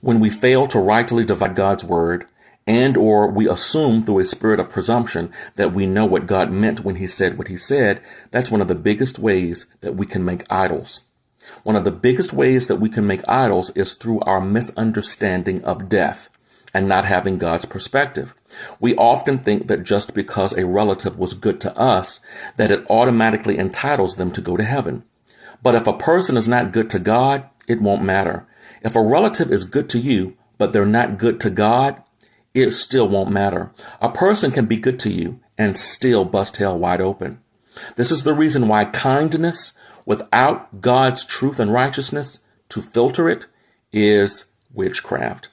When we fail to rightly divide God's word, and or we assume through a spirit of presumption that we know what God meant when he said what he said, that's one of the biggest ways that we can make idols. One of the biggest ways that we can make idols is through our misunderstanding of death and not having God's perspective. We often think that just because a relative was good to us, that it automatically entitles them to go to heaven. But if a person is not good to God, it won't matter. If a relative is good to you, but they're not good to God, it still won't matter. A person can be good to you and still bust hell wide open. This is the reason why kindness without God's truth and righteousness to filter it is witchcraft.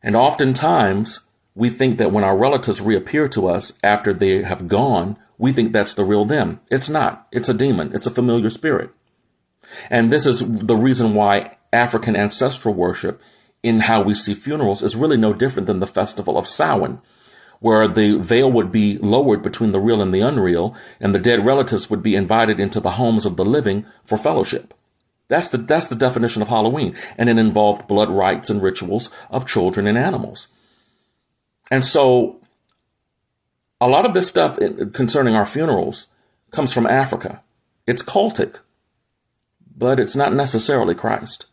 And oftentimes we think that when our relatives reappear to us after they have gone, we think that's the real them. It's not. It's a demon. It's a familiar spirit. And this is the reason why African ancestral worship in how we see funerals is really no different than the festival of Samhain, where the veil would be lowered between the real and the unreal, and the dead relatives would be invited into the homes of the living for fellowship. That's the definition of Halloween. And it involved blood rites and rituals of children and animals. And so a lot of this stuff concerning our funerals comes from Africa. It's cultic, but it's not necessarily Christ.